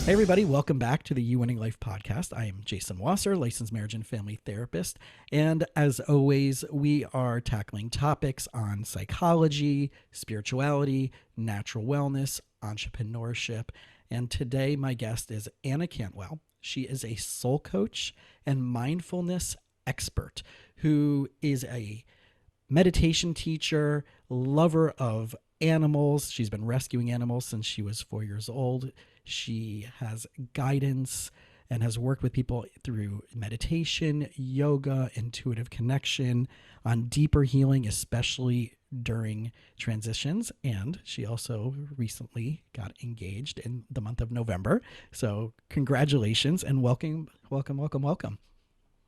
Hey everybody, welcome back to the You Winning Life podcast. I am Jason Wasser, licensed marriage and family therapist. And as always, we are tackling topics on psychology, spirituality, natural wellness, entrepreneurship. And today my guest is Anna Cantwell. She is a soul coach and mindfulness expert who is a meditation teacher, lover of animals. She's been rescuing animals since she was 4 years old. She has guidance and has worked with people through meditation, yoga, intuitive connection, on deeper healing, especially during transitions. And she also recently got engaged in the month of November. So, congratulations and welcome, welcome, welcome, welcome.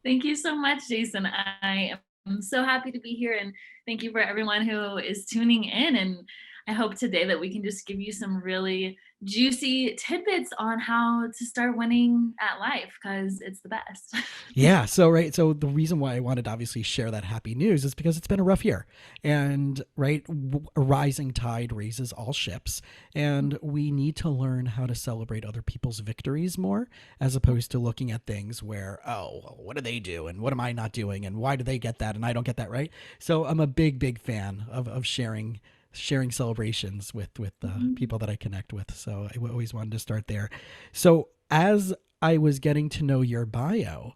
Thank you so much, Jason. I am so happy to be here, and thank you for everyone who is tuning in. And I hope today that we can just give you some really juicy tidbits on how to start winning at life, because it's the best. Yeah. So, right. So, the reason why I wanted to obviously share that happy news is because it's been a rough year. And, right, a rising tide raises all ships. And we need to learn how to celebrate other people's victories more, as opposed to looking at things where, oh, well, what do they do? And what am I not doing? And why do they get that? And I don't get that, right? So, I'm a big fan of sharing celebrations with Mhm. people that I connect with. So I always wanted to start there. So as I was getting to know your bio,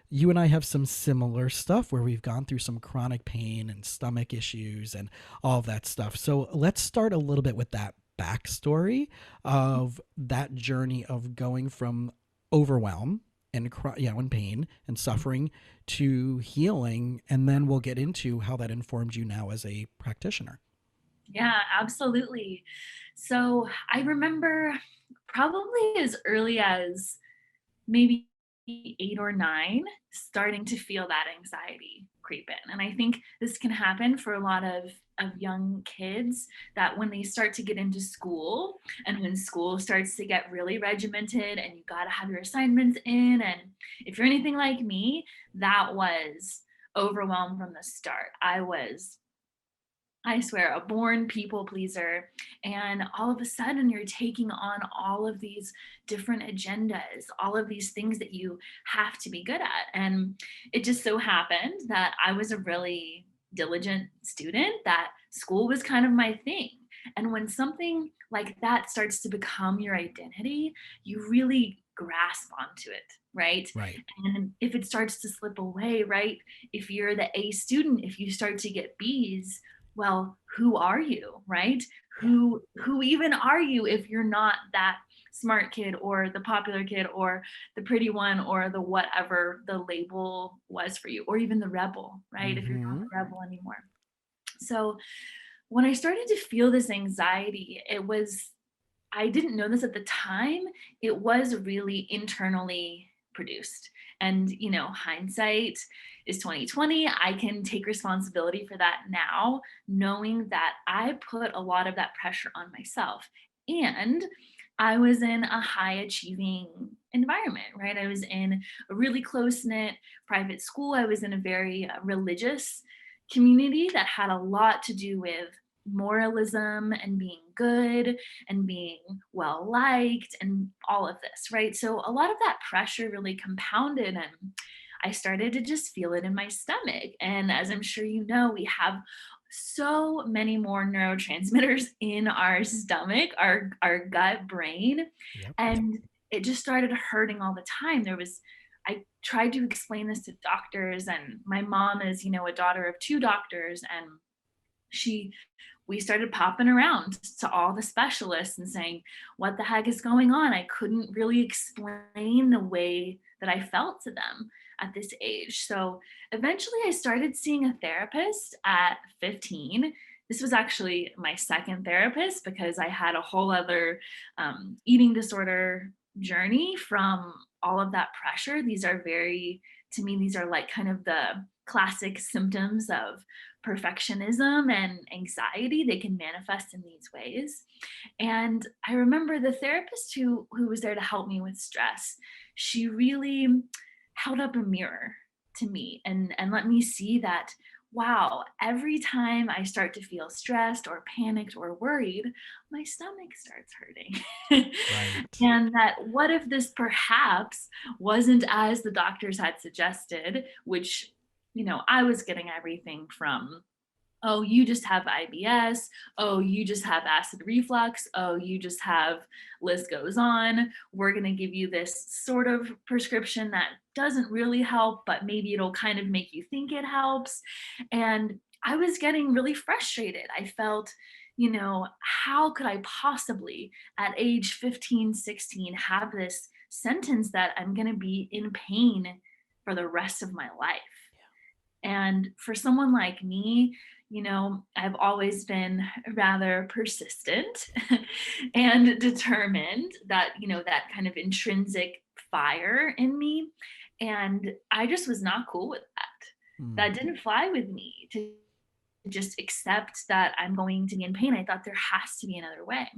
you and I have some similar stuff where we've gone through some chronic pain and stomach issues and all of that stuff. So let's start a little bit with that backstory of that journey of going from overwhelm and and pain and suffering to healing, and then we'll get into how that informed you now as a practitioner. Yeah, absolutely. So I remember probably as early as maybe 8 or 9, starting to feel that anxiety creep in. And I think this can happen for a lot of young kids, that when they start to get into school and when school starts to get really regimented and you got to have your assignments in, and if you're anything like me, that was overwhelmed from the start. I swear, a born people pleaser. And all of a sudden, you're taking on all of these different agendas, all of these things that you have to be good at. And it just so happened that I was a really diligent student, that school was kind of my thing. And when something like that starts to become your identity, you really grasp onto it, right? Right. And if it starts to slip away, right? If you're the A student, if you start to get B's, well, who are you, right? Yeah. Who even are you if you're not that smart kid or the popular kid or the pretty one or the whatever the label was for you, or even the rebel, right? If you're not Mm-hmm. the rebel anymore. So when I started to feel this anxiety, I didn't know this at the time. It was really internally produced. And, hindsight is 2020. I can take responsibility for that now, knowing that I put a lot of that pressure on myself. And I was in a high achieving environment, right? I was in a really close knit private school. I was in a very religious community that had a lot to do with moralism and being good and being well liked and all of this, right? So a lot of that pressure really compounded, and I started to just feel it in my stomach. And as I'm sure you know, we have so many more neurotransmitters in our stomach, our gut brain. Yep. And it just started hurting all the time. I tried to explain this to doctors, and my mom is, a daughter of two doctors, and she we started popping around to all the specialists and saying, what the heck is going on? I couldn't really explain the way that I felt to them at this age. So eventually I started seeing a therapist at 15. This was actually my second therapist, because I had a whole other eating disorder journey from all of that pressure. To me, these are like kind of the classic symptoms of perfectionism and anxiety. They can manifest in these ways. And I remember the therapist who was there to help me with stress, she really held up a mirror to me and let me see that wow, every time I start to feel stressed or panicked or worried, my stomach starts hurting. Right. And that what if this perhaps wasn't as the doctors had suggested, which, I was getting everything from, oh, you just have IBS. Oh, you just have acid reflux. Oh, you just have, list goes on. We're going to give you this sort of prescription that doesn't really help, but maybe it'll kind of make you think it helps. And I was getting really frustrated. I felt, how could I possibly at age 15, 16 have this sentence that I'm going to be in pain for the rest of my life? And for someone like me, I've always been rather persistent and determined, that, that kind of intrinsic fire in me. And I just was not cool with that. Mm. That didn't fly with me to just accept that I'm going to be in pain. I thought there has to be another way.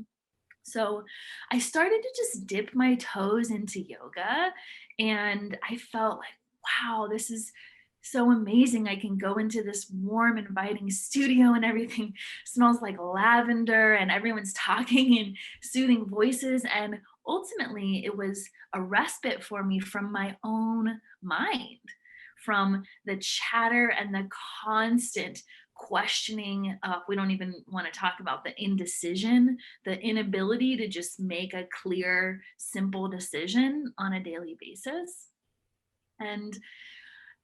So I started to just dip my toes into yoga, and I felt like, wow, this is so amazing. I can go into this warm, inviting studio and everything smells like lavender and everyone's talking in soothing voices. And ultimately, it was a respite for me from my own mind, from the chatter and the constant questioning. We don't even want to talk about the indecision, the inability to just make a clear, simple decision on a daily basis. And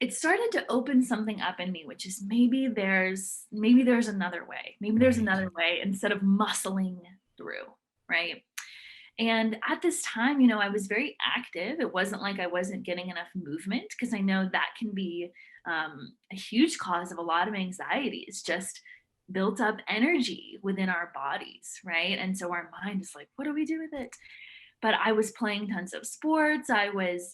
it started to open something up in me, which is maybe there's another way. Maybe there's Right. another way instead of muscling through, right? And at this time, I was very active. It wasn't like I wasn't getting enough movement, because I know that can be a huge cause of a lot of anxiety. It's just built up energy within our bodies, right? And so our mind is like, what do we do with it? But I was playing tons of sports. I was,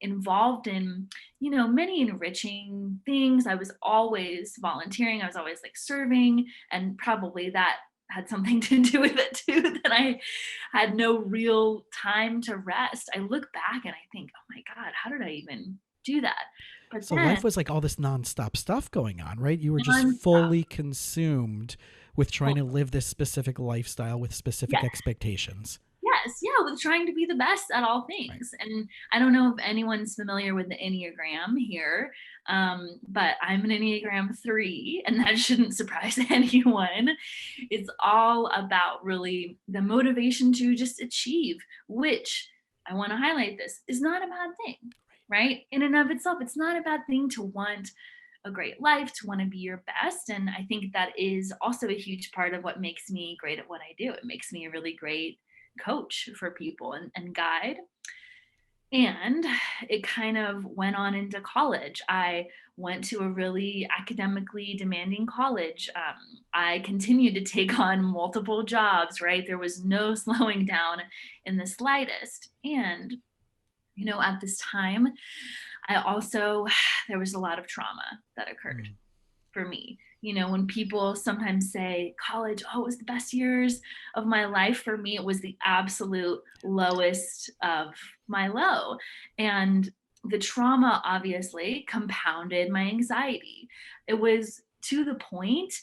involved in, many enriching things. I was always volunteering. I was always like serving, and probably that had something to do with it too, that I had no real time to rest. I look back and I think, oh my God, how did I even do that? But So then life was like all this nonstop stuff going on, right? You were just nonstop, fully consumed with trying to live this specific lifestyle with specific yeah, expectations. yes, yeah, with trying to be the best at all Right. things. And I don't know if anyone's familiar with the Enneagram here, but I'm an Enneagram 3, and that shouldn't surprise anyone. It's all about really the motivation to just achieve, which I want to highlight this is not a bad thing, right? In and of itself, it's not a bad thing to want a great life, to want to be your best. And I think that is also a huge part of what makes me great at what I do. It makes me a really great coach for people, and guide. And it kind of went on into college. I went to a really academically demanding college. I continued to take on multiple jobs, right? There was no slowing down in the slightest. And, at this time, I also, there was a lot of trauma that occurred Mm. for me. When people sometimes say college, oh, it was the best years of my life, for me, it was the absolute lowest of my low. And the trauma obviously compounded my anxiety. It was to the point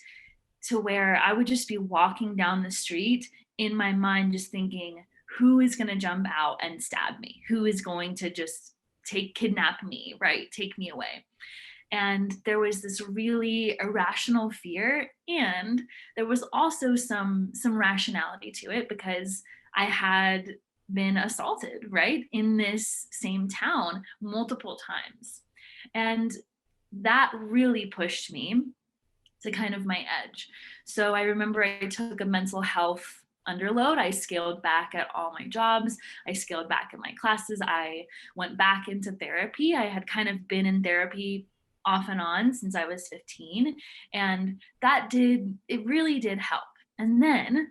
to where I would just be walking down the street in my mind, just thinking, who is going to jump out and stab me? Who is going to just kidnap me, right? Take me away. And there was this really irrational fear, and there was also some rationality to it, because I had been assaulted, right, in this same town multiple times. And that really pushed me to kind of my edge. So I remember I took a mental health underload. I scaled back at all my jobs. I scaled back in my classes. I went back into therapy. I had kind of been in therapy off and on since I was 15. And it really did help. And then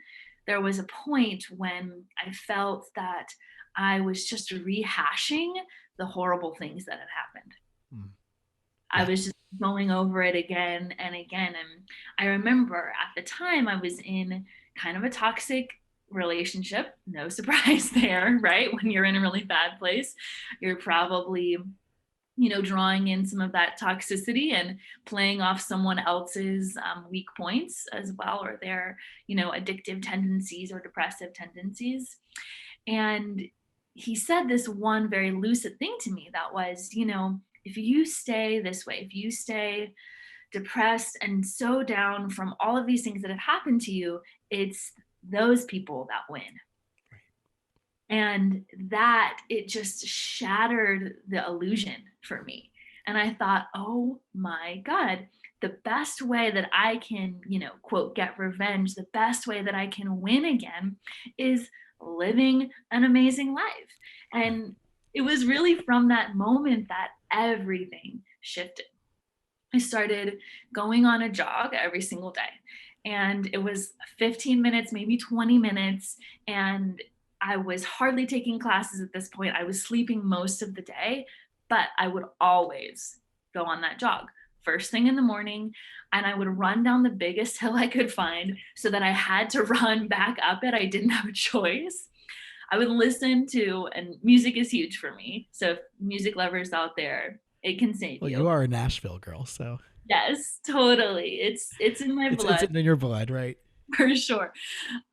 there was a point when I felt that I was just rehashing the horrible things that had happened. Mm. I Yeah. was just going over it again and again. And I remember at the time I was in kind of a toxic relationship. No surprise there, right? When you're in a really bad place, you're probably drawing in some of that toxicity and playing off someone else's weak points as well, or their, addictive tendencies or depressive tendencies. And he said this one very lucid thing to me that was, if you stay this way, if you stay depressed and so down from all of these things that have happened to you, it's those people that win. And that, it just shattered the illusion for me. And I thought, oh my God, the best way that I can, quote, get revenge, the best way that I can win again is living an amazing life. And it was really from that moment that everything shifted. I started going on a jog every single day. And it was 15 minutes, maybe 20 minutes. And I was hardly taking classes at this point. I was sleeping most of the day, but I would always go on that jog first thing in the morning. And I would run down the biggest hill I could find so that I had to run back up it. I didn't have a choice. I would listen to, and music is huge for me. So if music lovers out there, it can save Well, you. you are a Nashville girl, so. Yes, totally. It's in my blood. It's in your blood, right? For sure.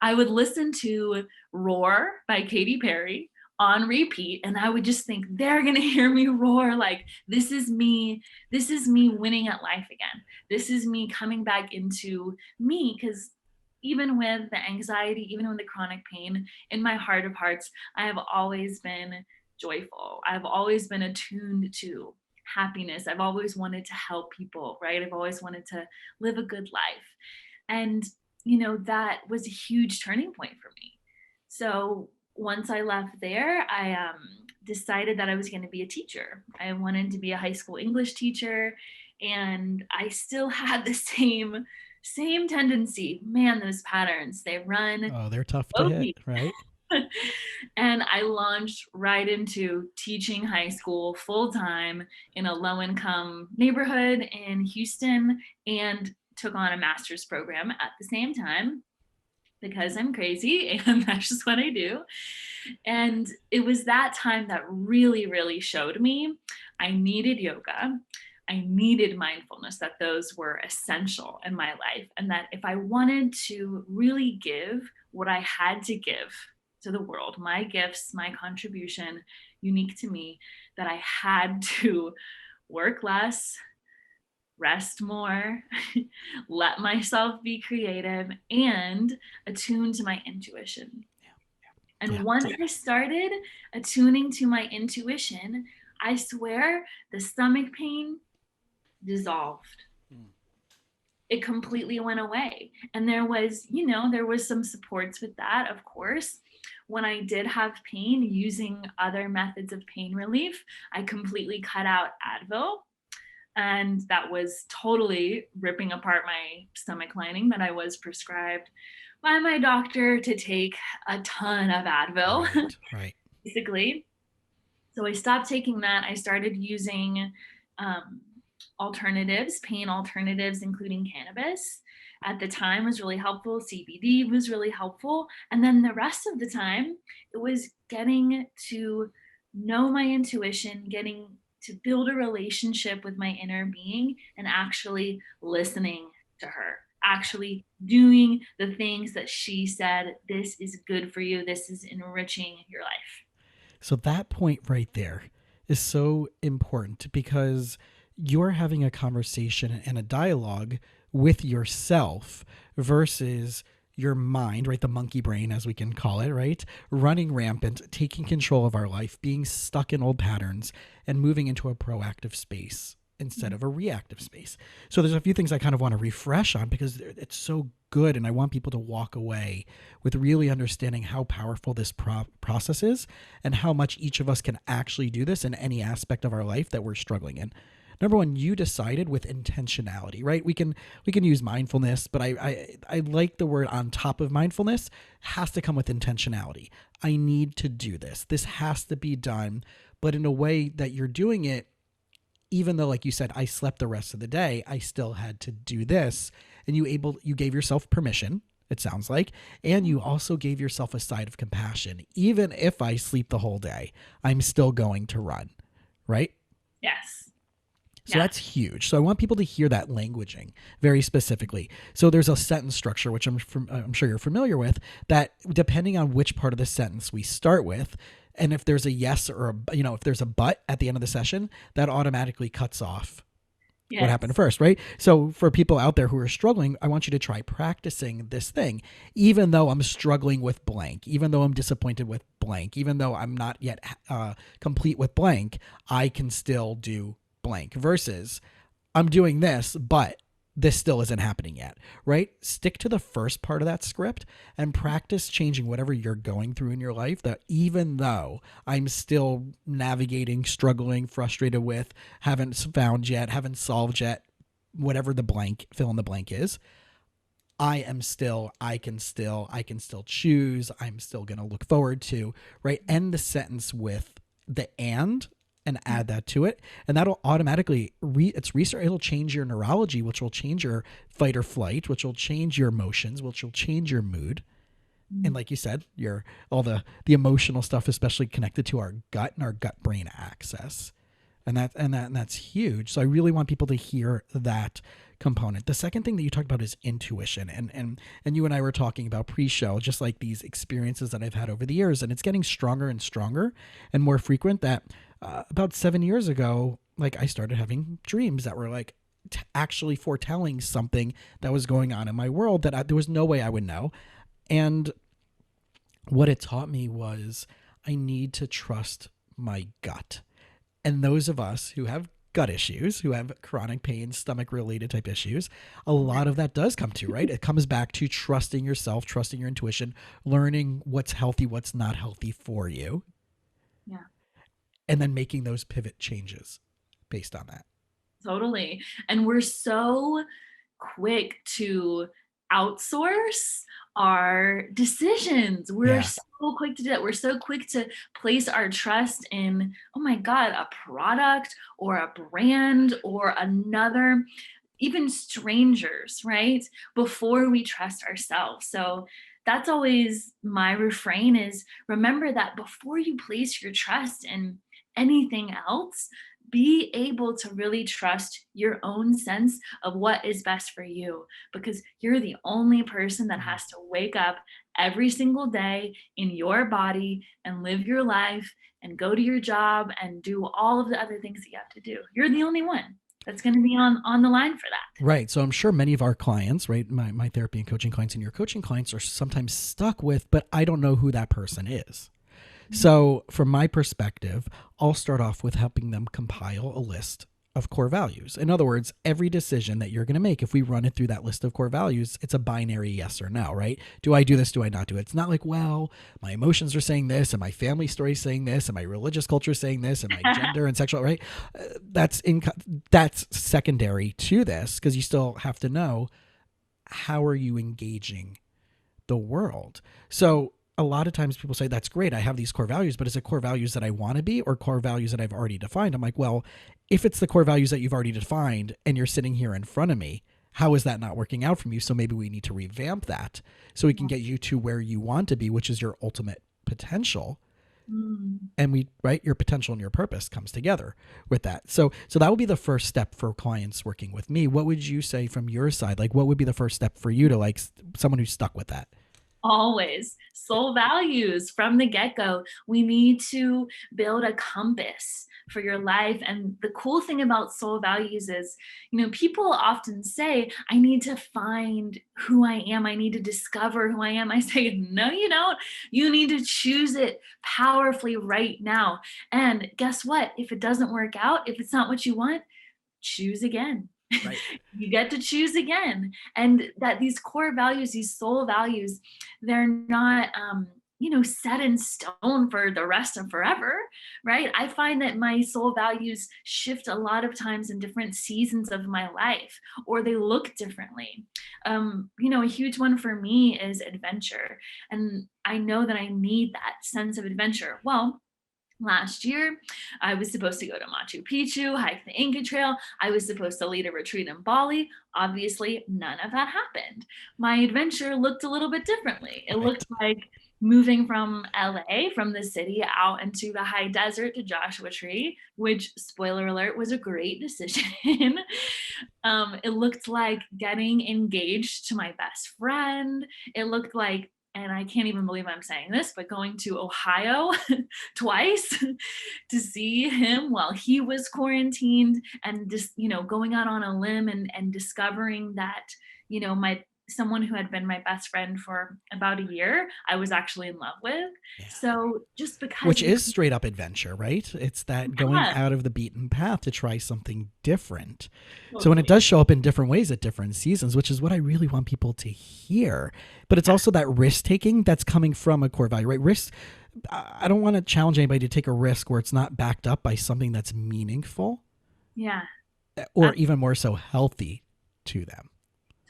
I would listen to Roar by Katy Perry on repeat, and I would just think, they're going to hear me roar. Like, this is me winning at life again. This is me coming back into me, because even with the anxiety, even with the chronic pain, in my heart of hearts, I have always been joyful. I've always been attuned to happiness. I've always wanted to help people, right? I've always wanted to live a good life. And that was a huge turning point for me. So once I left there, I decided that I was going to be a teacher. I wanted to be a high school English teacher, and I still had the same tendency. Man, those patterns, they run. Oh, they're tough to hit, right? And I launched right into teaching high school full time in a low-income neighborhood in Houston, and took on a master's program at the same time because I'm crazy and that's just what I do. And it was that time that really, really showed me I needed yoga. I needed mindfulness, that those were essential in my life. And that if I wanted to really give what I had to give to the world, my gifts, my contribution, unique to me, that I had to work less, rest more, let myself be creative, and attune to my intuition. And once I started attuning to my intuition, I swear the stomach pain dissolved. It completely went away. And there was some supports with that, of course. When I did have pain, using other methods of pain relief, I completely cut out Advil. And that was totally ripping apart my stomach lining that I was prescribed by my doctor to take a ton of Advil, right. basically. So I stopped taking that. I started using alternatives, pain alternatives, including cannabis. At the time was really helpful. CBD was really helpful. And then the rest of the time, it was getting to know my intuition, getting to build a relationship with my inner being, and actually listening to her, actually doing the things that she said, this is good for you, this is enriching your life. So that point right there is so important, because you're having a conversation and a dialogue with yourself versus your mind, right? The monkey brain, as we can call it, right? Running rampant, taking control of our life, being stuck in old patterns, and moving into a proactive space instead of a reactive space. So there's a few things I kind of want to refresh on, because it's so good. And I want people to walk away with really understanding how powerful this process is, and how much each of us can actually do this in any aspect of our life that we're struggling in. Number one, you decided with intentionality, right? We can use mindfulness, but I like the word on top of mindfulness has to come with intentionality. I need to do this. This has to be done, but in a way that you're doing it, even though, like you said, I slept the rest of the day, I still had to do this. And you gave yourself permission, it sounds like, and you also gave yourself a side of compassion. Even if I sleep the whole day, I'm still going to run, right? Yes. So Yeah. that's huge. So I want people to hear that languaging very specifically. So there's a sentence structure, which I'm sure you're familiar with, that depending on which part of the sentence we start with, and if there's a yes or if there's a but at the end of the session, that automatically cuts off what happened Yes. first, right? So for people out there who are struggling, I want you to try practicing this thing. Even though I'm struggling with blank, even though I'm disappointed with blank, even though I'm not yet complete with blank, I can still do blank versus I'm doing this, but this still isn't happening yet, right? Stick to the first part of that script and practice changing whatever you're going through in your life. That even though I'm still navigating, struggling, frustrated with, haven't found yet, haven't solved yet, whatever the blank, fill in the blank is, I can still choose, I'm still going to look forward to, right? End the sentence with the and add that to it, and that'll automatically it's research. It'll change your neurology, which will change your fight or flight, which will change your emotions, which will change your mood, and like you said, your all the emotional stuff, especially connected to our gut and our gut brain axis, and that's huge. So I really want people to hear that component. The second thing that you talked about is intuition, and you and I were talking about pre-show, just like these experiences that I've had over the years, and it's getting stronger and stronger and more frequent. That about 7 years ago, like I started having dreams that were like actually foretelling something that was going on in my world that there was no way I would know. And what it taught me was I need to trust my gut. And those of us who have gut issues, who have chronic pain, stomach related type issues, a lot of that does come to, right? It comes back to trusting yourself, trusting your intuition, learning what's healthy, what's not healthy for you, Yeah. and then making those pivot changes based on that. Totally. And we're so quick to outsource our decisions. We're Yeah. so quick to do that. We're so quick to place our trust in, oh my God, a product or a brand or another, even strangers, right? Before we trust ourselves. So that's always my refrain is remember that before you place your trust in anything else, be able to really trust your own sense of what is best for you because you're the only person that has to wake up every single day in your body and live your life and go to your job and do all of the other things that you have to do. You're the only one that's going to be on the line for that. Right. So I'm sure many of our clients, right, my therapy and coaching clients and your coaching clients are sometimes stuck with, but I don't know who that person is. So, from my perspective, I'll start off with helping them compile a list of core values. In other words, every decision that you're going to make, if we run it through that list of core values, it's a binary yes or no, right? Do I do this? Do I not do it? It's not like, well, my emotions are saying this, and my family story is saying this, and my religious culture is saying this, and my gender and sexual, right? That's secondary to this because you still have to know how are you engaging the world. So a lot of times people say, that's great, I have these core values, but is it core values that I want to be or core values that I've already defined? I'm like, well, if it's the core values that you've already defined and you're sitting here in front of me, how is that not working out from you? So maybe we need to revamp that so we can get you to where you want to be, which is your ultimate potential. And your potential and your purpose comes together with that. So that would be the first step for clients working with me. What would you say from your side? Like, what would be the first step for you to like someone who's stuck with that? Always soul values from the get-go. We need to build a compass for your life. And the cool thing about soul values is, people often say, I need to find who I am. I need to discover who I am. I say, no, you don't. You need to choose it powerfully right now. And guess what? If it doesn't work out, if it's not what you want, choose again. Right. You get to choose again. And that these core values, these soul values, they're not set in stone for the rest of forever, right? I find that my soul values shift a lot of times in different seasons of my life, or they look differently. A huge one for me is adventure, and I know that I need that sense of adventure. Well, Last year, I was supposed to go to Machu Picchu, hike the Inca Trail. I was supposed to lead a retreat in Bali. Obviously, none of that happened. My adventure looked a little bit differently. It looked Right. like moving from LA, from the city, out into the high desert to Joshua Tree, which, spoiler alert, was a great decision. It looked like getting engaged to my best friend. It looked like, and I can't even believe I'm saying this, but going to Ohio twice to see him while he was quarantined, and just, going out on a limb and discovering that, my someone who had been my best friend for about a year, I was actually in love with. Yeah. So just because Which you is straight up adventure, right? It's that going yeah, out of the beaten path to try something different. So when it totally. does show up in different ways at different seasons, which is what I really want people to hear, but it's Yeah. also that risk taking that's coming from a core value, right? Risk. I don't want to challenge anybody to take a risk where it's not backed up by something that's meaningful Yeah. or even more so healthy to them.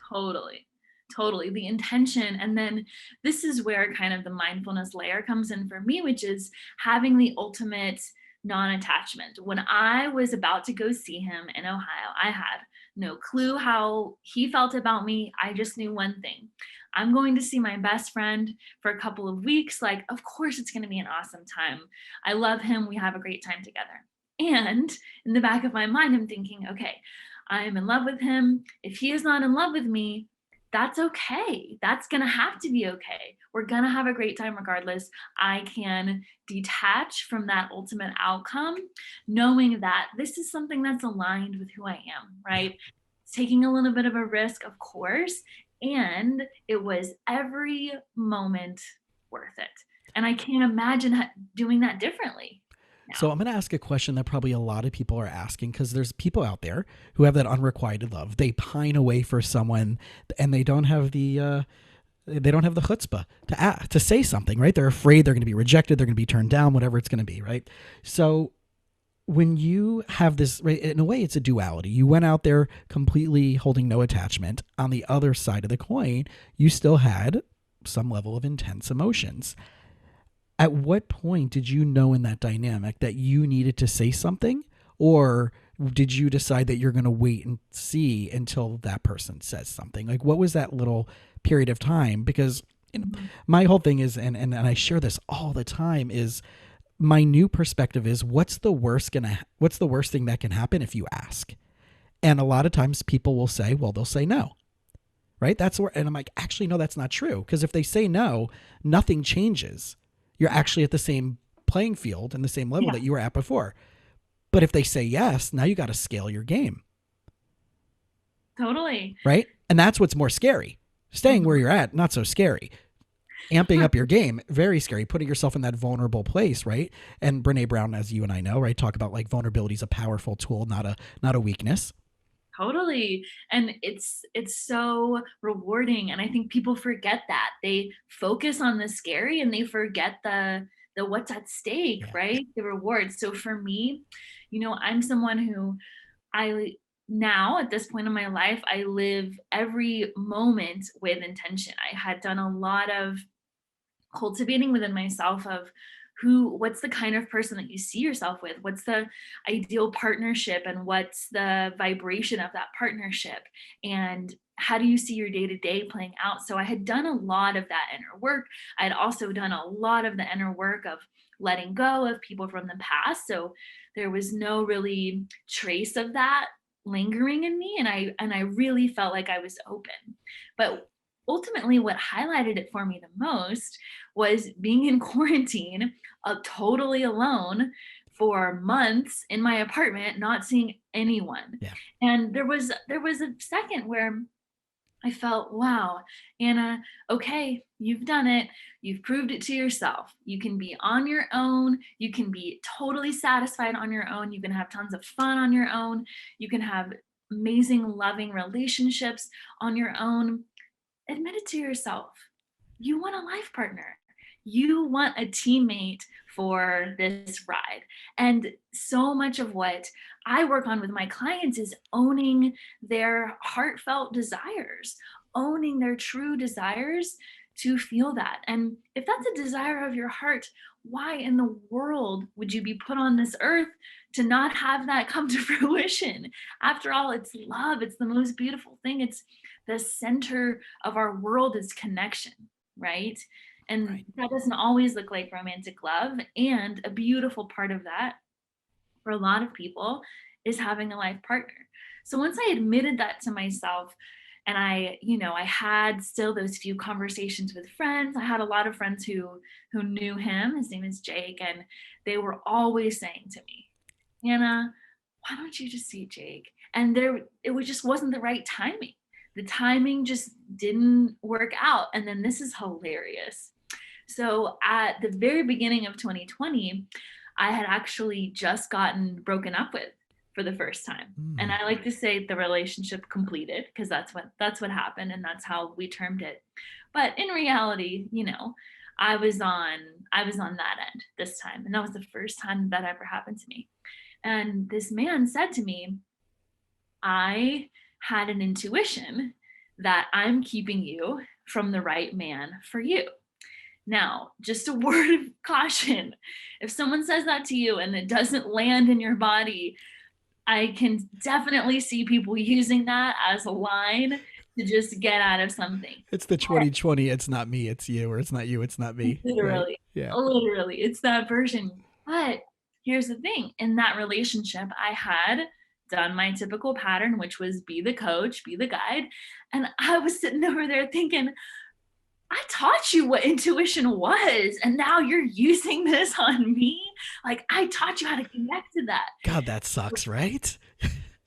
Totally. Totally. The intention. And then this is where kind of the mindfulness layer comes in for me, which is having the ultimate non attachment. When I was about to go see him in Ohio, I had no clue how he felt about me. I just knew one thing: I'm going to see my best friend for a couple of weeks. Like, of course, it's going to be an awesome time. I love him. We have a great time together. And in the back of my mind, I'm thinking, okay, I am in love with him. If he is not in love with me, that's okay. That's going to have to be okay. We're going to have a great time regardless. I can detach from that ultimate outcome, knowing that this is something that's aligned with who I am, Yeah. right? Taking a little bit of a risk, of course. And it was every moment worth it. And I can't imagine doing that differently So now. I'm going to ask a question that probably a lot of people are asking because there's people out there who have that unrequited love. They pine away for someone and they don't have the chutzpah to say something, right? They're afraid they're going to be rejected, they're going to be turned down, whatever it's going to be, right? So when you have this, right, in a way, it's a duality. You went out there completely holding no attachment. On the other side of the coin, you still had some level of intense emotions. At what point did you know in that dynamic that you needed to say something, or did you decide that you're going to wait and see until that person says something? Like, what was that little period of time? Because Mhm. my whole thing is, and I share this all the time, is my new perspective is what's the worst thing that can happen if you ask? And a lot of times people will say, well, they'll say no, right? That's where, and I'm like, actually, no, that's not true. Because if they say no, nothing changes. You're Yeah. actually at the same playing field and the same level Yeah. that you were at before. But if they say yes, now you got to scale your game, Totally. right? And that's what's more scary. Staying where Mhm. you're at, not so scary. Amping up your game, very scary. Putting yourself in that vulnerable place, right? And Brene Brown, as you and I know, right, talk about like vulnerability is a powerful tool, not a weakness. Totally. And it's so rewarding. And I think people forget that. They focus on the scary and they forget the what's at stake, Yeah. right? The rewards. So for me, I'm someone who I now at this point in my life, I live every moment with intention. I had done a lot of cultivating within myself of what's the kind of person that you see yourself with, what's the ideal partnership, and what's the vibration of that partnership, and how do you see your day to day playing out. So I had done a lot of that inner work. I had also done a lot of the inner work of letting go of people from the past, so there was no really trace of that lingering in me, and I really felt like I was open. But ultimately what highlighted it for me the most was being in quarantine, totally alone for months in my apartment, not seeing anyone. Yeah. And there was a second where I felt, wow, Anna, okay, you've done it. You've proved it to yourself. You can be on your own. You can be totally satisfied on your own. You can have tons of fun on your own. You can have amazing, loving relationships on your own. Admit it to yourself. You want a life partner. You want a teammate for this ride. And so much of what I work on with my clients is owning their heartfelt desires, owning their true desires to feel that. And if that's a desire of your heart, why in the world would you be put on this earth to not have that come to fruition? After all, it's love. It's the most beautiful thing. It's the center of our world is connection, right? And Right. that doesn't always look like romantic love. And a beautiful part of that for a lot of people is having a life partner. So once I admitted that to myself, and I had still those few conversations with friends. I had a lot of friends who knew him. His name is Jake, and they were always saying to me, Anna, why don't you just see Jake? And just wasn't the right timing. The timing just didn't work out. And then this is hilarious. So at the very beginning of 2020, I had actually just gotten broken up with for the first time. And I like to say the relationship completed because that's what happened and that's how we termed it. But in reality, I was on that end this time. And that was the first time that ever happened to me. And this man said to me, I had an intuition that I'm keeping you from the right man for you. Now, just a word of caution. If someone says that to you and it doesn't land in your body, I can definitely see people using that as a line to just get out of something. It's the 2020, it's not me, it's you, or it's not you, it's not me. Right. Literally, Yeah. literally, it's that version. But here's the thing, in that relationship, I had done my typical pattern, which was be the coach, be the guide. And I was sitting over there thinking, I taught you what intuition was, and now you're using this on me. Like, I taught you how to connect to that. God, that sucks, right?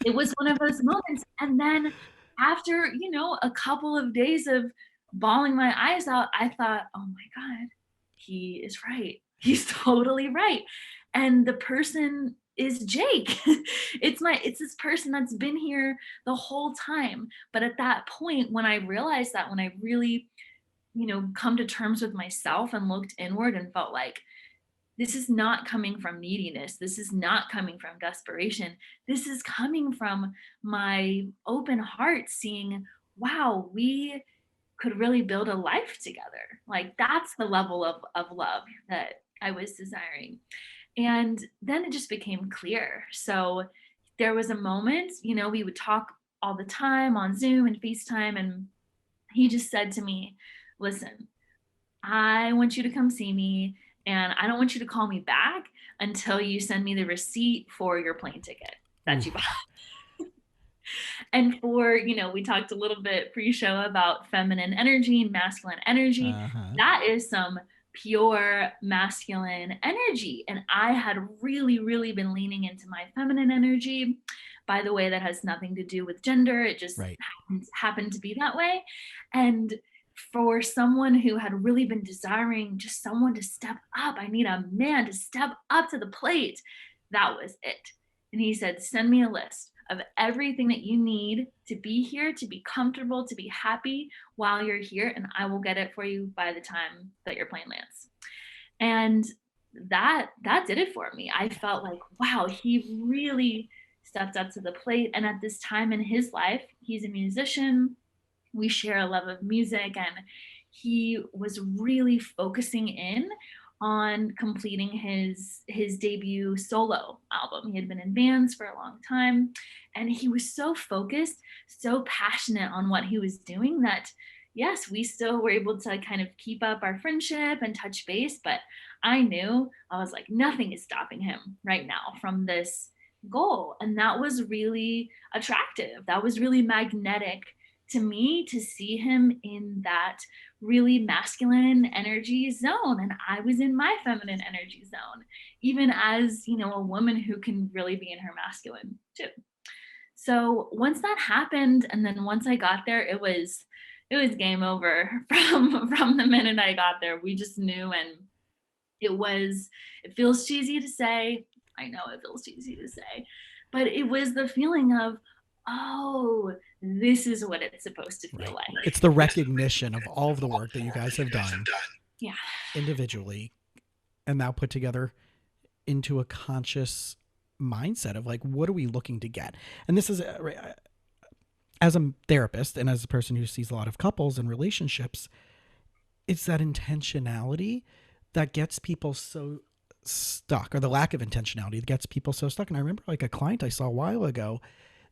It was one of those moments. And then after, a couple of days of bawling my eyes out, I thought, oh my God, he is right. He's totally right. And the person is Jake. It's this person that's been here the whole time. But at that point, when I realized that, when I really, come to terms with myself and looked inward and felt like, this is not coming from neediness. This is not coming from desperation. This is coming from my open heart seeing, wow, we could really build a life together. Like, that's the level of love that I was desiring. And then it just became clear. So there was a moment, we would talk all the time on Zoom and FaceTime. And he just said to me, listen, I want you to come see me, and I don't want you to call me back until you send me the receipt for your plane ticket that you bought. And we talked a little bit pre-show about feminine energy and masculine energy. That is some pure masculine energy. And I had really, really been leaning into my feminine energy. By the way, that has nothing to do with gender. It just happened to be that way. And for someone who had really been desiring just someone to step up, I need a man to step up to the plate. That was it. And he said, send me a list of everything that you need to be here, to be comfortable, to be happy while you're here, and I will get it for you by the time that your plane lands. And that did it for me. I felt like, wow, he really stepped up to the plate. And at this time in his life, he's a musician. We share a love of music, and he was really focusing in on completing his debut solo album. He had been in bands for a long time, and he was so focused, so passionate on what he was doing that, yes, we still were able to kind of keep up our friendship and touch base. But I was like, nothing is stopping him right now from this goal. And that was really attractive. That was really magnetic to me, to see him in that really masculine energy zone. And I was in my feminine energy zone, even as, a woman who can really be in her masculine too. So once that happened, and then once I got there, it was game over from the minute I got there. We just knew, and it feels cheesy to say. I know it feels cheesy to say, but it was the feeling of, oh, this is what it's supposed to feel like. It's the recognition of all of the work that you guys have done individually and now put together into a conscious mindset of like, what are we looking to get? And this is, as a therapist and as a person who sees a lot of couples and relationships, it's that intentionality that gets people so stuck, or the lack of intentionality that gets people so stuck. And I remember like a client I saw a while ago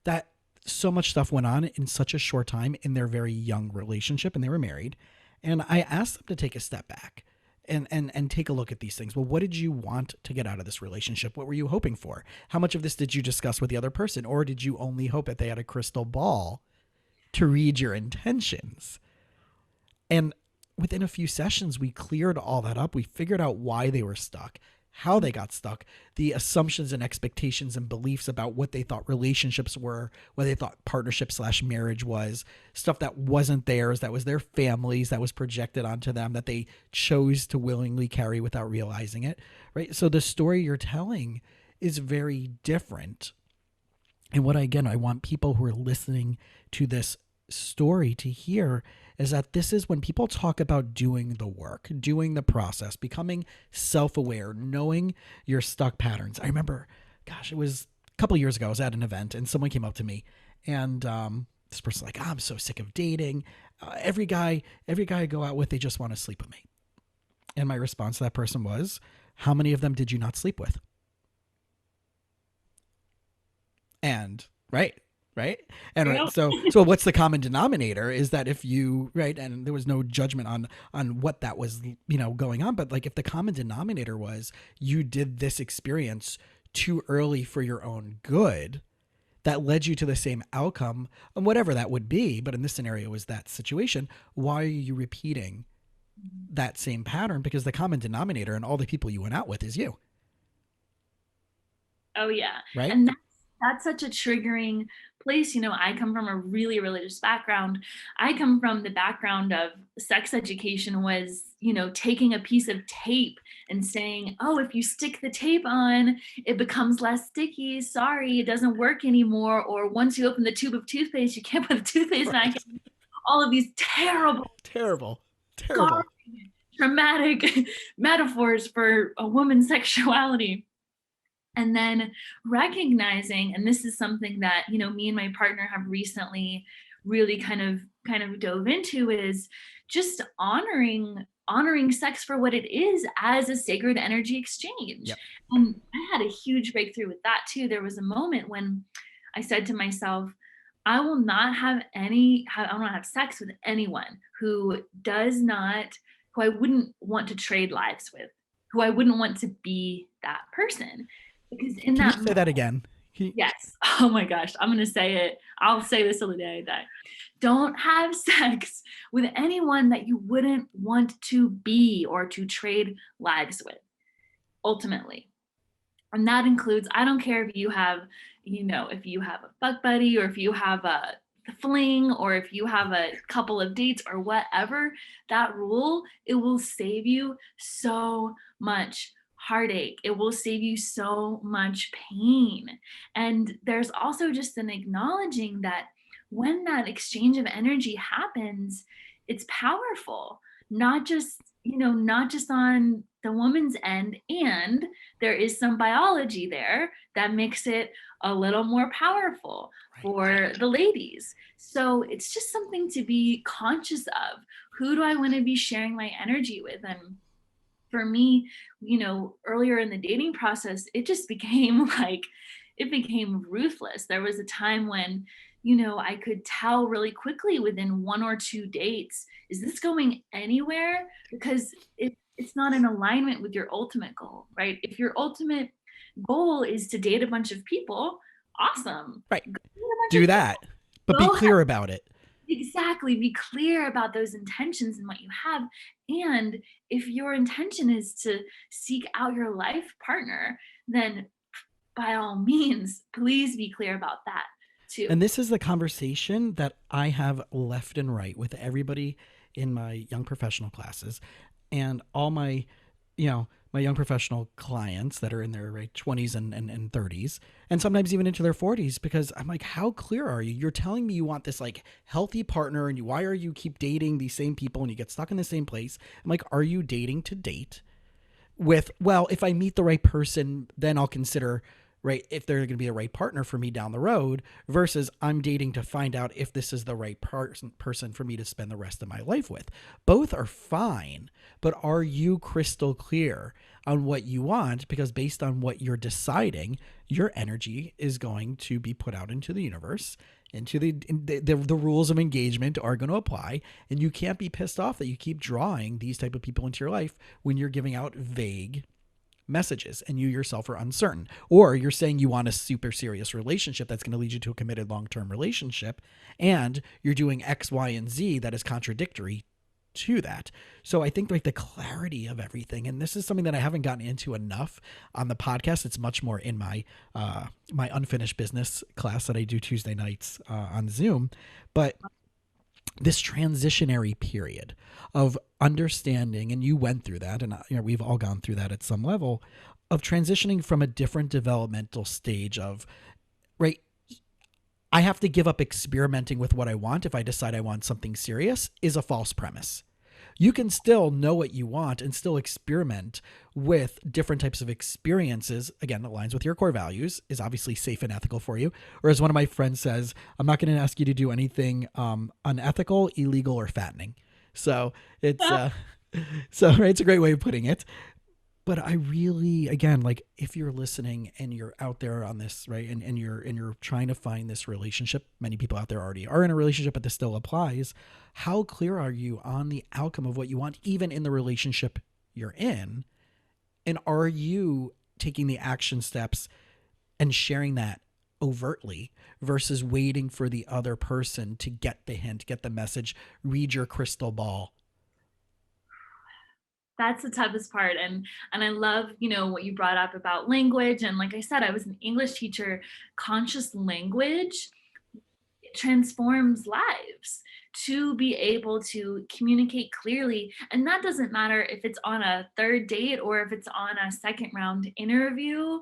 that so much stuff went on in such a short time in their very young relationship, and they were married. And I asked them to take a step back and take a look at these things. Well, what did you want to get out of this relationship? What were you hoping for? How much of this did you discuss with the other person? Or did you only hope that they had a crystal ball to read your intentions? And within a few sessions, we cleared all that up. We figured out why they were stuck, how they got stuck, the assumptions and expectations and beliefs about what they thought relationships were, what they thought partnership / marriage was, stuff that wasn't theirs, that was their families, that was projected onto them, that they chose to willingly carry without realizing it, right? So the story you're telling is very different. And what, again, I want people who are listening to this story to hear is that this is when people talk about doing the work, doing the process, becoming self-aware, knowing your stuck patterns. I remember, gosh, it was a couple of years ago, I was at an event and someone came up to me and this person's like, I'm so sick of dating. Every guy I go out with, they just want to sleep with me. And my response to that person was, how many of them did you not sleep with? And right. And right, so what's the common denominator is that if you, right, and there was no judgment on what that was, going on, but like if the common denominator was you did this experience too early for your own good, that led you to the same outcome, and whatever that would be, but in this scenario was that situation, why are you repeating that same pattern? Because the common denominator and all the people you went out with is you. Oh yeah. Right. And that's such a triggering place. I come from a really religious background. I come from the background of sex education was, taking a piece of tape and saying, oh, if you stick the tape on, it becomes less sticky. Sorry, it doesn't work anymore. Or once you open the tube of toothpaste, you can't put the toothpaste back in. All of these terrible, traumatic metaphors for a woman's sexuality. And then recognizing, and this is something that, me and my partner have recently really kind of dove into, is just honoring sex for what it is as a sacred energy exchange. Yep. And I had a huge breakthrough with that too. There was a moment when I said to myself, I will not have sex with anyone who I wouldn't want to trade lives with, who I wouldn't want to be that person. Because Can you say that again? Yes. Oh my gosh. I'm going to say it. I'll say this till the day I die. Don't have sex with anyone that you wouldn't want to be or to trade lives with, ultimately. And that includes, I don't care if you have, if you have a fuck buddy or if you have a fling or if you have a couple of dates or whatever, that rule, it will save you so much heartache. It will save you so much pain. And there's also just an acknowledging that when that exchange of energy happens, it's powerful, not just on the woman's end. And there is some biology there that makes it a little more powerful for the ladies. So it's just something to be conscious of. Who do I want to be sharing my energy with? And for me, earlier in the dating process, it just became ruthless. There was a time when, I could tell really quickly within 1 or 2 dates, is this going anywhere? Because it's not in alignment with your ultimate goal, right? If your ultimate goal is to date a bunch of people, awesome. Right. Do that, but be clear about it. Exactly. Be clear about those intentions and what you have. And if your intention is to seek out your life partner, then by all means, please be clear about that too. And this is the conversation that I have left and right with everybody in my young professional classes and all my, my young professional clients that are in their 20s and 30s, and sometimes even into their 40s, because I'm like, how clear are you? You're telling me you want this healthy partner, and why are you keep dating these same people and you get stuck in the same place? I'm like, are you dating to date with, well, if I meet the right person, then I'll consider, right? If they're going to be the right partner for me down the road versus I'm dating to find out if this is the right person for me to spend the rest of my life with. Both are fine, but are you crystal clear on what you want? Because based on what you're deciding, your energy is going to be put out into the universe, into the rules of engagement are going to apply, and you can't be pissed off that you keep drawing these type of people into your life when you're giving out vague messages and you yourself are uncertain, or you're saying you want a super serious relationship that's going to lead you to a committed long-term relationship, and you're doing X, Y, and Z that is contradictory to that. So I think like the clarity of everything, and this is something that I haven't gotten into enough on the podcast. It's much more in my my unfinished business class that I do Tuesday nights on Zoom. But this transitionary period of understanding, and you went through that, and we've all gone through that at some level, of transitioning from a different developmental stage of, right, I have to give up experimenting with what I want if I decide I want something serious, is a false premise. You can still know what you want and still experiment with different types of experiences. Again, aligns with your core values, is obviously safe and ethical for you. Or as one of my friends says, I'm not going to ask you to do anything unethical, illegal, or fattening. So it's right, it's a great way of putting it. But I really, again, like if you're listening and you're out there on this, right, and you're trying to find this relationship, many people out there already are in a relationship, but this still applies. How clear are you on the outcome of what you want, even in the relationship you're in? And are you taking the action steps and sharing that overtly versus waiting for the other person to get the hint, get the message, read your crystal ball? That's the toughest part. And I love, what you brought up about language. And like I said, I was an English teacher. Conscious language transforms lives, to be able to communicate clearly. And that doesn't matter if it's on a third date, or if it's on a second round interview,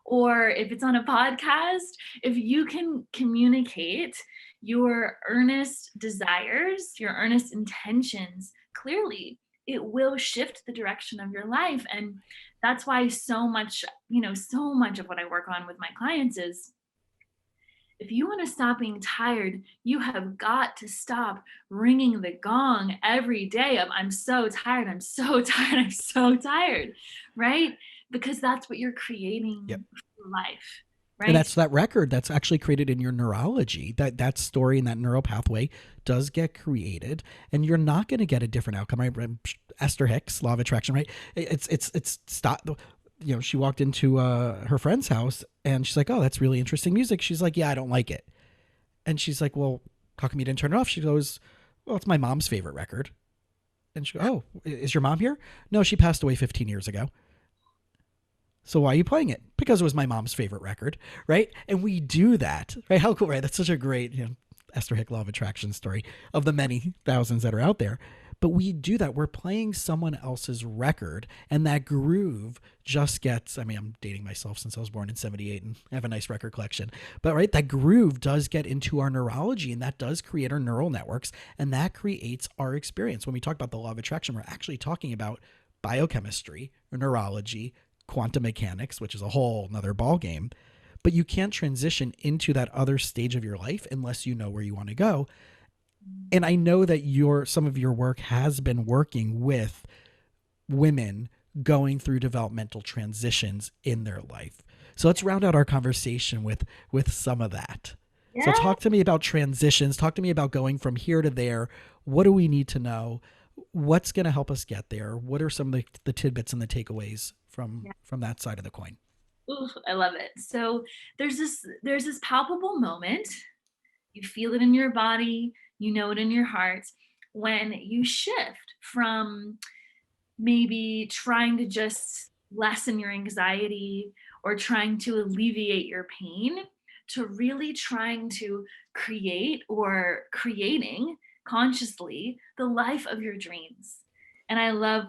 or if it's on a podcast. If you can communicate your earnest desires, your earnest intentions clearly, it will shift the direction of your life. And that's why so much, so much of what I work on with my clients is, if you want to stop being tired, you have got to stop ringing the gong every day of, I'm so tired, I'm so tired, I'm so tired, right? Because that's what you're Yep. creating for life, And right? that's that record that's actually created in your neurology. That story and that neural pathway does get created, and you're not going to get a different outcome. Right? Esther Hicks, law of attraction. Right? It's stop. She walked into her friend's house, and she's like, "Oh, that's really interesting music." She's like, "Yeah, I don't like it." And she's like, "Well, how come you didn't turn it off?" She goes, "Well, it's my mom's favorite record." And she goes, "Oh, is your mom here?" "No, she passed away 15 years ago." "So why are you playing it?" "Because it was my mom's favorite record," right? And we do that, right? How cool, right? That's such a great, Esther Hick Law of Attraction story of the many thousands that are out there. But we do that. We're playing someone else's record, and that groove just gets, I mean, I'm dating myself since I was born in 78 and I have a nice record collection. But, right, that groove does get into our neurology, and that does create our neural networks, and that creates our experience. When we talk about the law of attraction, we're actually talking about biochemistry, neurology, quantum mechanics, which is a whole nother ball game. But you can't transition into that other stage of your life unless you know where you want to go. And I know that some of your work has been working with women going through developmental transitions in their life. So let's round out our conversation with some of that. So Yeah. talk to me about transitions. Talk to me about going from here to there. What do we need to know? What's going to help us get there? What are some of the tidbits and the takeaways from that side of the coin? Ooh, I love it. So there's this palpable moment. You feel it in your body, you know it in your heart, when you shift from maybe trying to just lessen your anxiety or trying to alleviate your pain, to really trying to create or creating consciously the life of your dreams. And I love,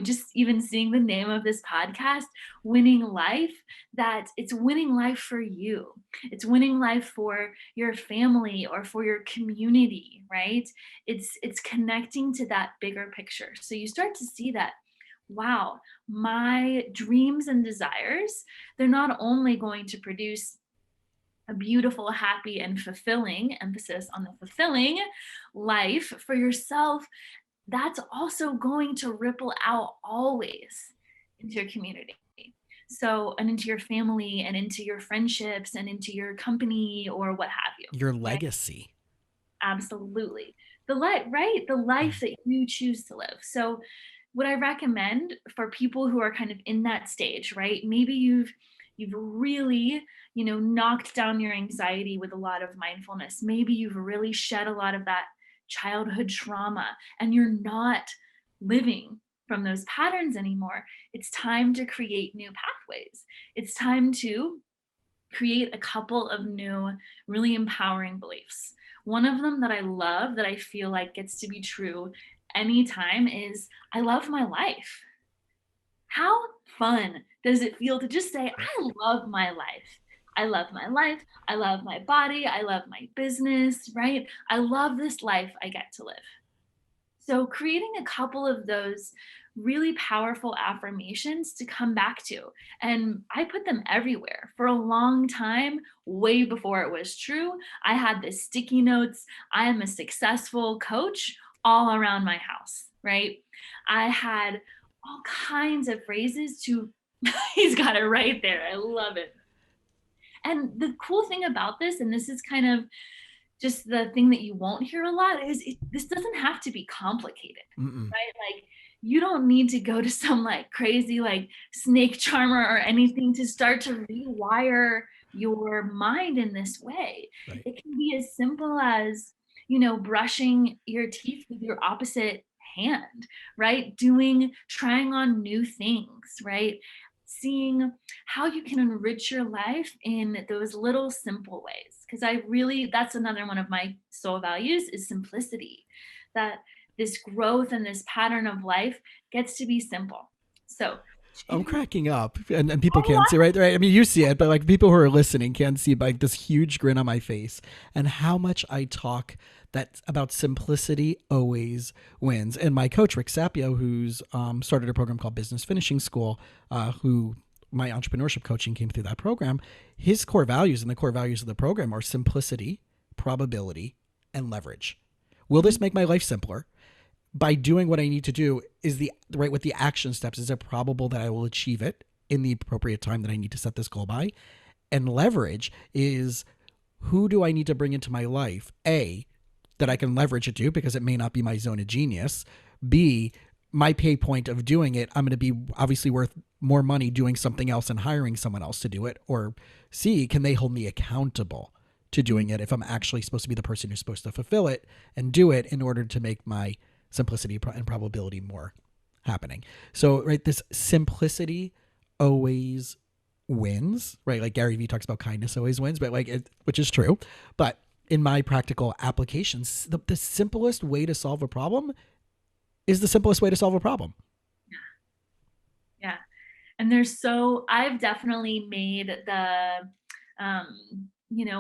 just even seeing the name of this podcast, Winning Life, that it's winning life for you. It's winning life for your family or for your community, right? It's connecting to that bigger picture. So you start to see that wow, my dreams and desires, they're not only going to produce a beautiful, happy, and fulfilling, emphasis on the fulfilling life for yourself, that's also going to ripple out always into your community. So, and into your family and into your friendships and into your company or what have you. Your Right? legacy. Absolutely. The life, right? The life that you choose to live. So, what I recommend for people who are kind of in that stage, right? Maybe you've really, knocked down your anxiety with a lot of mindfulness. Maybe you've really shed a lot of that childhood trauma and you're not living from those patterns anymore. It's time to create new pathways. It's time to create a couple of new, really empowering beliefs. One of them that I love, that I feel like gets to be true anytime, is I love my life. How fun does it feel to just say, I love my life? I love my life. I love my body. I love my business, right? I love this life I get to live. So, creating a couple of those really powerful affirmations to come back to. And I put them everywhere for a long time, way before it was true. I had the sticky notes. I am a successful coach all around my house, right? I had all kinds of phrases to, he's got it right there. I love it. And the cool thing about this, and this is kind of just the thing that you won't hear a lot, is this doesn't have to be complicated, Mm-mm. right? Like, you don't need to go to some like crazy like snake charmer or anything to start to rewire your mind in this way. Right. It can be as simple as, brushing your teeth with your opposite hand, right? Trying on new things, right? Seeing how you can enrich your life in those little simple ways. Because that's another one of my soul values, is simplicity. That this growth and this pattern of life gets to be simple. So, I'm choose. cracking up, and people Oh, can't see, right? Right. I mean, you see it, but like people who are listening can't see like this huge grin on my face and how much I talk that about simplicity always wins. And my coach Rick Sapio, who's started a program called Business Finishing School, who my entrepreneurship coaching came through that program. His core values and the core values of the program are simplicity, probability, and leverage. Will this make my life simpler? By doing what I need to do, is the right with the action steps, is it probable that I will achieve it in the appropriate time that I need to set this goal by? And leverage is, who do I need to bring into my life? A, that I can leverage it to because it may not be my zone of genius. B, my pay point of doing it, I'm going to be obviously worth more money doing something else and hiring someone else to do it. Or C, can they hold me accountable to doing it if I'm actually supposed to be the person who's supposed to fulfill it and do it in order to make my simplicity and probability more happening. So, right, this simplicity always wins, right? Like Gary Vee talks about kindness always wins, but which is true. But in my practical applications, the simplest way to solve a problem is the simplest way to solve a problem. Yeah. And I've definitely made the,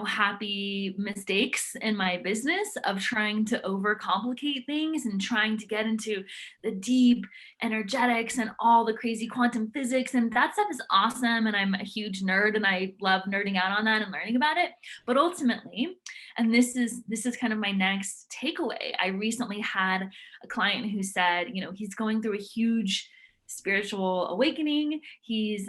happy mistakes in my business of trying to overcomplicate things and trying to get into the deep energetics and all the crazy quantum physics. And that stuff is awesome. And I'm a huge nerd and I love nerding out on that and learning about it. But ultimately, and this is kind of my next takeaway. I recently had a client who said, he's going through a huge spiritual awakening. He's,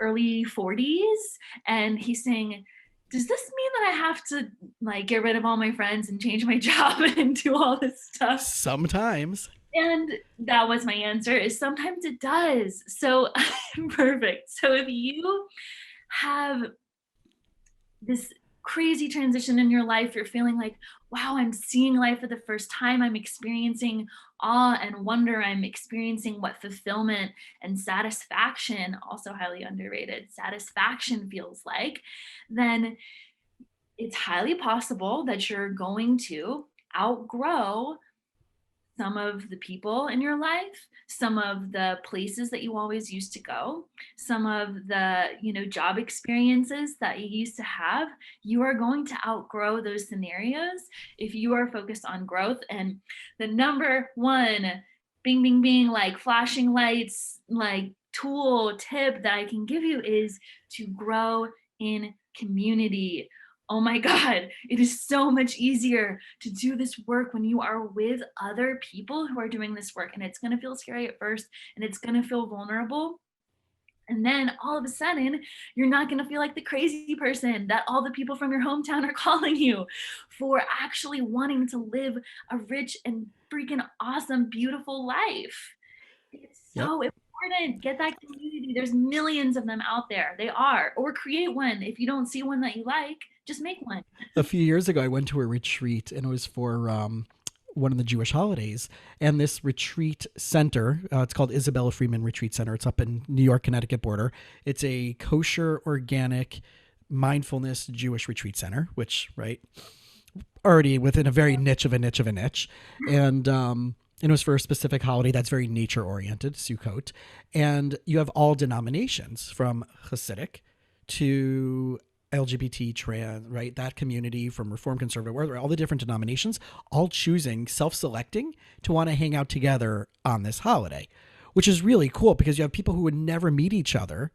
early 40s, and he's saying, does this mean that I have to like get rid of all my friends and change my job and do all this stuff? Sometimes. And that was my answer, is sometimes it does. So perfect. So if you have this crazy transition in your life, you're feeling like, wow, I'm seeing life for the first time, I'm experiencing awe and wonder, I'm experiencing what fulfillment and satisfaction, also highly underrated, satisfaction feels like, then it's highly possible that you're going to outgrow some of the people in your life, some of the places that you always used to go, some of the, job experiences that you used to have. You are going to outgrow those scenarios if you are focused on growth. And the number one bing, bing, bing, like flashing lights, like tool tip that I can give you is to grow in community. Oh my God, it is so much easier to do this work when you are with other people who are doing this work. And it's going to feel scary at first and it's going to feel vulnerable. And then all of a sudden, you're not going to feel like the crazy person that all the people from your hometown are calling you for actually wanting to live a rich and freaking awesome, beautiful life. It's Yep. so important. Get that community. There's millions of them out there. They are. Or create one. If you don't see one that you like, just make one. A few years ago, I went to a retreat, and it was for one of the Jewish holidays. And this retreat center, it's called Isabella Freeman Retreat Center. It's up in New York, Connecticut border. It's a kosher, organic, mindfulness Jewish retreat center, which, right, already within a very niche of a niche of a niche. And it was for a specific holiday that's very nature oriented, Sukkot. And you have all denominations from Hasidic to LGBT, trans, right? That community, from Reform, Conservative, all the different denominations, all choosing, self selecting to want to hang out together on this holiday, which is really cool because you have people who would never meet each other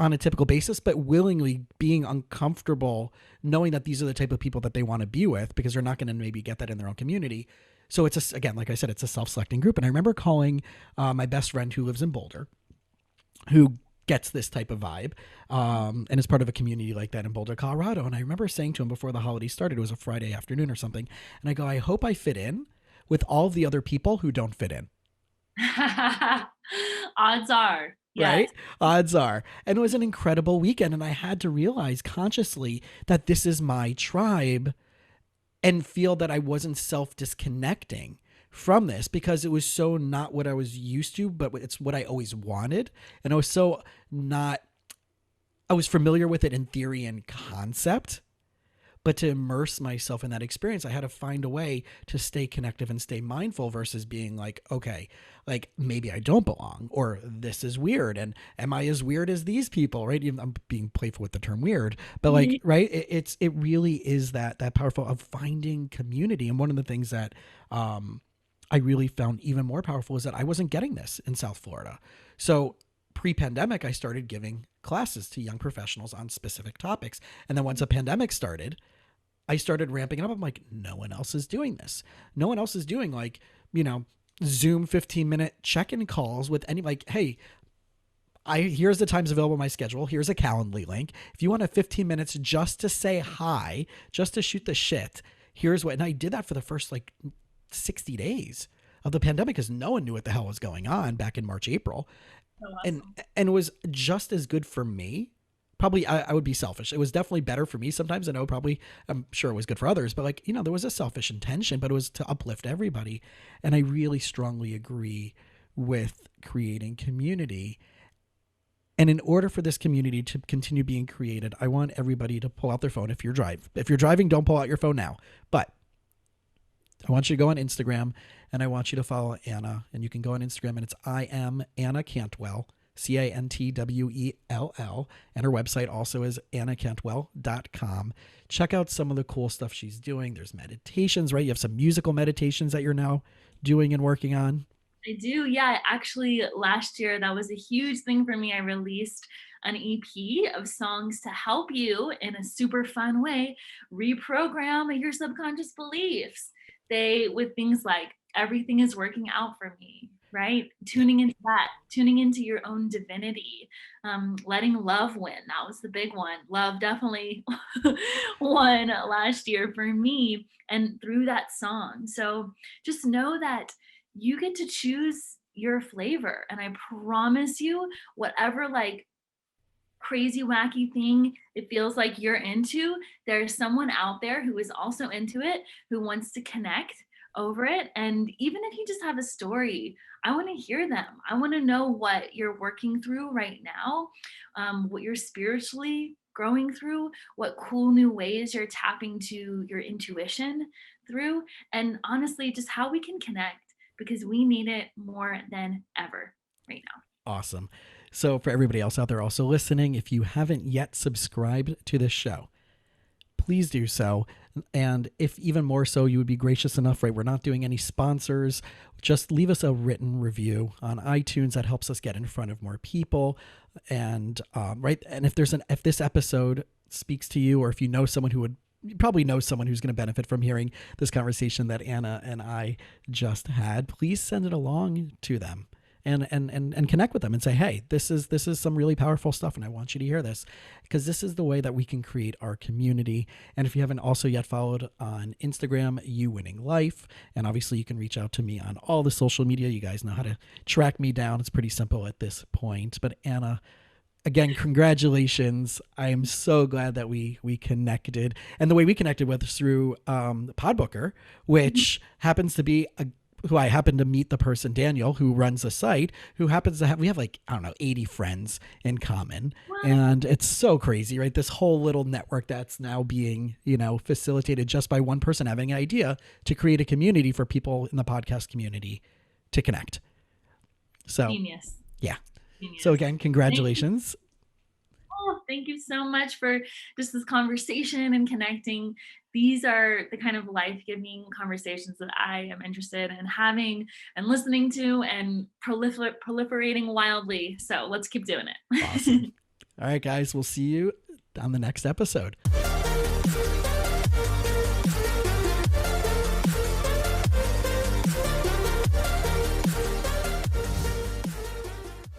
on a typical basis, but willingly being uncomfortable knowing that these are the type of people that they want to be with because they're not going to maybe get that in their own community. So it's again, like I said, it's a self-selecting group. And I remember calling my best friend who lives in Boulder, who gets this type of vibe, and is part of a community like that in Boulder, Colorado. And I remember saying to him before the holiday started, it was a Friday afternoon or something, and I go, I hope I fit in with all the other people who don't fit in. Odds are, yes. Right? Odds are. And it was an incredible weekend. And I had to realize consciously that this is my tribe and feel that I wasn't self disconnecting from this because it was so not what I was used to, but it's what I always wanted. And I was so not, I was familiar with it in theory and concept, but to immerse myself in that experience, I had to find a way to stay connective and stay mindful versus being like, okay, like maybe I don't belong or this is weird. And am I as weird as these people? Right. I'm being playful with the term weird, but like, right. It really is that powerful of finding community. And one of the things that, I really found even more powerful is that I wasn't getting this in South Florida. So pre-pandemic, I started giving classes to young professionals on specific topics. And then once a pandemic started, I started ramping it up. I'm like, no one else is doing this. No one else is doing like, Zoom 15-minute check-in calls with any, like, hey, here's the times available on my schedule. Here's a Calendly link. If you want a 15 minutes just to say hi, just to shoot the shit, here's what, and I did that for the first like 60 days of the pandemic because no one knew what the hell was going on back in March, April. So awesome. And it was just as good for me. Probably I would be selfish. It was definitely better for me sometimes. I know I'm sure it was good for others, but like, there was a selfish intention, but it was to uplift everybody. And I really strongly agree with creating community. And in order for this community to continue being created, I want everybody to pull out their phone. If you're driving, don't pull out your phone now. But I want you to go on Instagram and I want you to follow Anna. And you can go on Instagram and it's I am Anna Cantwell, Cantwell. And her website also is annacantwell.com. Check out some of the cool stuff she's doing. There's meditations, right? You have some musical meditations that you're now doing and working on. I do. Yeah. Actually, last year, that was a huge thing for me. I released an EP of songs to help you in a super fun way reprogram your subconscious beliefs. With things like everything is working out for me, right? Tuning into that, tuning into your own divinity, letting love win. That was the big one. Love definitely won last year for me and through that song. So just know that you get to choose your flavor. And I promise you, whatever like crazy wacky thing it feels like you're into, there's someone out there who is also into it, who wants to connect over it. And even if you just have a story, I want to hear them. I want to know what you're working through right now, what you're spiritually growing through, what cool new ways you're tapping to your intuition through, and honestly just how we can connect because we need it more than ever right now. Awesome. So for everybody else out there also listening, if you haven't yet subscribed to this show, please do so. And if even more so, you would be gracious enough, right? We're not doing any sponsors. Just leave us a written review on iTunes. That helps us get in front of more people. And right. And if this episode speaks to you, or if you know someone who would, you probably know someone who's going to benefit from hearing this conversation that Anna and I just had, please send it along to them. And connect with them and say, hey, this is some really powerful stuff, and I want you to hear this, because this is the way that we can create our community. And if you haven't also yet followed on Instagram, You Winning Life, and obviously you can reach out to me on all the social media. You guys know how to track me down. It's pretty simple at this point. But Anna, again, congratulations. I am so glad that we connected. And the way we connected was through Podbooker, which happens to be who I happen to meet the person, Daniel, who runs the site, who happens to we have like, I don't know, 80 friends in common. What? And it's so crazy, right? This whole little network that's now being, facilitated just by one person having an idea to create a community for people in the podcast community to connect. So, Genius. Yeah. Genius. So again, congratulations. Thank you so much for just this conversation and connecting. These are the kind of life-giving conversations that I am interested in having and listening to and proliferating wildly. So let's keep doing it. Awesome. All right, guys, we'll see you on the next episode.